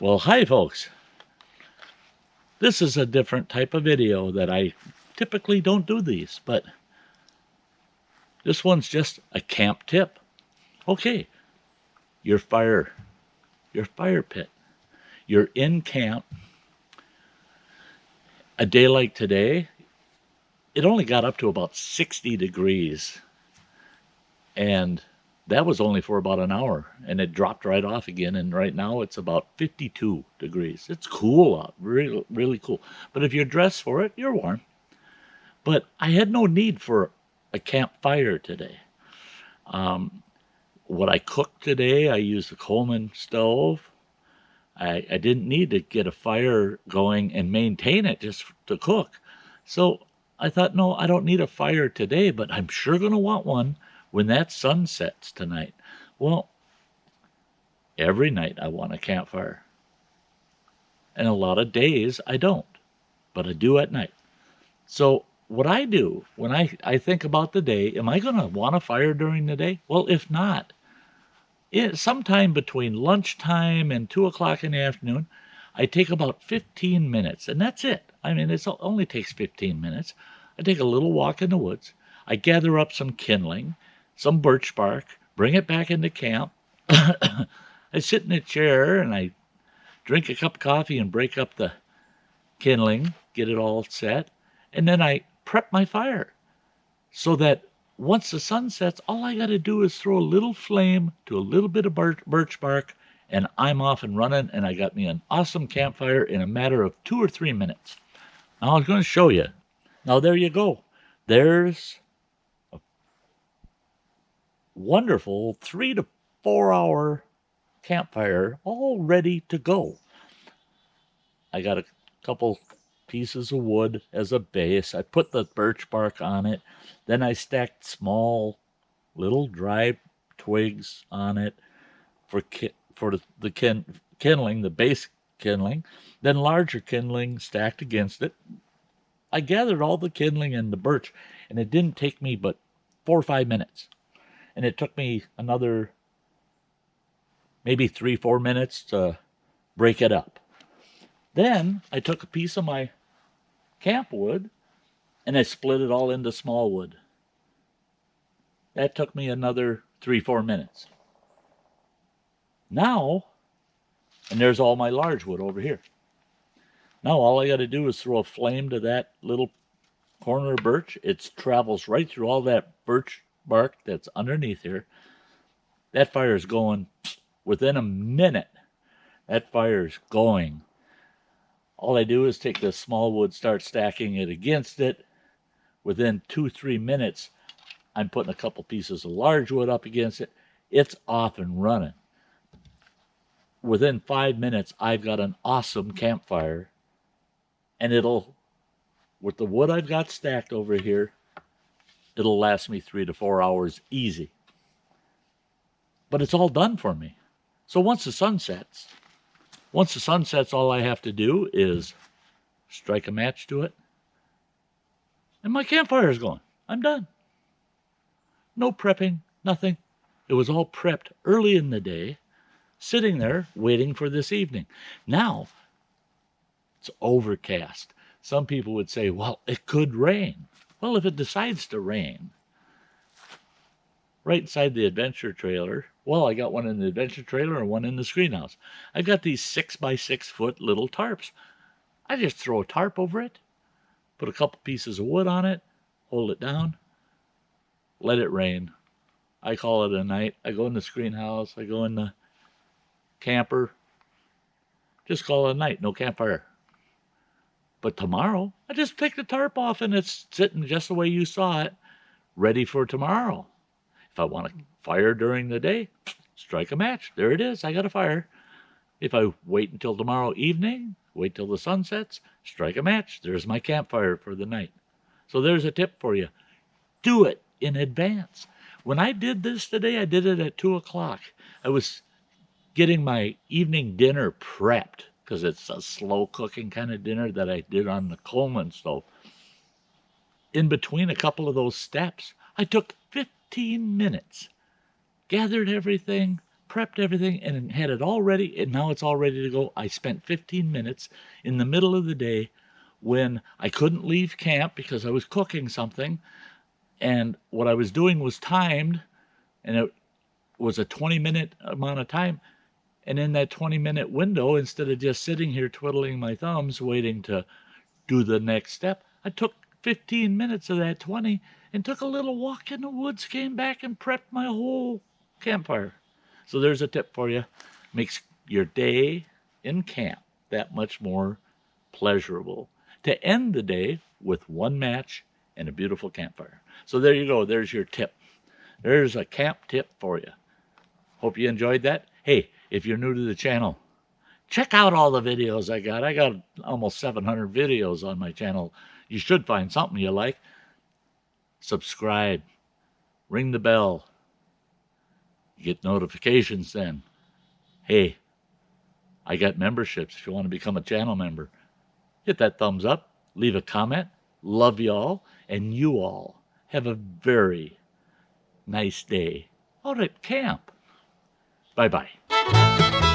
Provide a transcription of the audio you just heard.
Well, hi folks. This is a different type of video that I typically don't do these, but this one's just a camp tip. Okay, your fire pit. You're in camp. A day like today, it only got up to about 60 degrees, and that was only for about an hour, and it dropped right off again, and right now it's about 52 degrees. It's cool out, really, really cool. But if you're dressed for it, you're warm. But I had no need for a campfire today. What I cooked today, I used a Coleman stove. I didn't need to get a fire going and maintain it just to cook. So I thought, no, I don't need a fire today, but I'm sure going to want one when that sun sets tonight. Well, every night I want a campfire. And a lot of days I don't, but I do at night. So what I do when I think about the day, am I going to want a fire during the day? Well, if not, sometime between lunchtime and 2 o'clock in the afternoon, I take about 15 minutes, and that's it. I mean, it only takes 15 minutes. I take a little walk in the woods. I gather up some kindling, some birch bark, bring it back into camp. I sit in a chair and I drink a cup of coffee and break up the kindling, get it all set, and then I prep my fire so that once the sun sets, all I got to do is throw a little flame to a little bit of birch bark, and I'm off and running, and I got me an awesome campfire in a matter of 2 or 3 minutes. Now I'm going to show you. Now there you go. There's a wonderful 3 to 4 hour campfire all ready to go. I got a couple pieces of wood as a base. I put the birch bark on it. Then I stacked small little dry twigs on it for the kindling, the base kindling. Then larger kindling stacked against it. I gathered all the kindling and the birch, and it didn't take me but 4 or 5 minutes. And it took me another maybe 3-4 minutes to break it up. Then I took a piece of my camp wood and I split it all into small wood. That took me another 3-4 minutes. Now, and there's all my large wood over here. Now all I got to do is throw a flame to that little corner of birch. It travels right through all that birch bark that's underneath here. That fire is going within a minute. That fire is going. All I do is take the small wood, start stacking it against it. Within 2-3 minutes, I'm putting a couple pieces of large wood up against it. It's off and running. Within 5 minutes, I've got an awesome campfire. And with the wood I've got stacked over here, it'll last me 3 to 4 hours easy. But it's all done for me. So once the sun sets, all I have to do is strike a match to it, and my campfire is going. I'm done. No prepping, nothing. It was all prepped early in the day, sitting there waiting for this evening. Now, it's overcast. Some people would say, well, it could rain. Well, if it decides to rain, right inside the adventure trailer, well, I got one in the adventure trailer and one in the screen house. I've got these 6x6 foot little tarps. I just throw a tarp over it, put a couple pieces of wood on it, hold it down, let it rain. I call it a night. I go in the screen house, I go in the camper, just call it a night, no campfire. But tomorrow, I just take the tarp off and it's sitting just the way you saw it, ready for tomorrow. If I want a fire during the day, strike a match. There it is. I got a fire. If I wait until tomorrow evening, wait till the sun sets, strike a match. There's my campfire for the night. So there's a tip for you. Do it in advance. When I did this today, I did it at 2 o'clock. I was getting my evening dinner prepped because it's a slow cooking kind of dinner that I did on the Coleman stove. In between a couple of those steps, I took 15 minutes, gathered everything, prepped everything and had it all ready, and now it's all ready to go. I spent 15 minutes in the middle of the day when I couldn't leave camp because I was cooking something, and what I was doing was timed, and it was a 20-minute amount of time. And in that 20-minute window, instead of just sitting here twiddling my thumbs waiting to do the next step, I took 15 minutes of that 20 and took a little walk in the woods, came back and prepped my whole campfire. So there's a tip for you. Makes your day in camp that much more pleasurable. To end the day with one match and a beautiful campfire. So there you go. There's your tip. There's a camp tip for you. Hope you enjoyed that. Hey, if you're new to the channel, check out all the videos I got. I got almost 700 videos on my channel. You should find something you like. Subscribe. Ring the bell. You get notifications then. Hey, I got memberships if you want to become a channel member. Hit that thumbs up. Leave a comment. Love y'all. And you all have a very nice day out at camp. Bye-bye.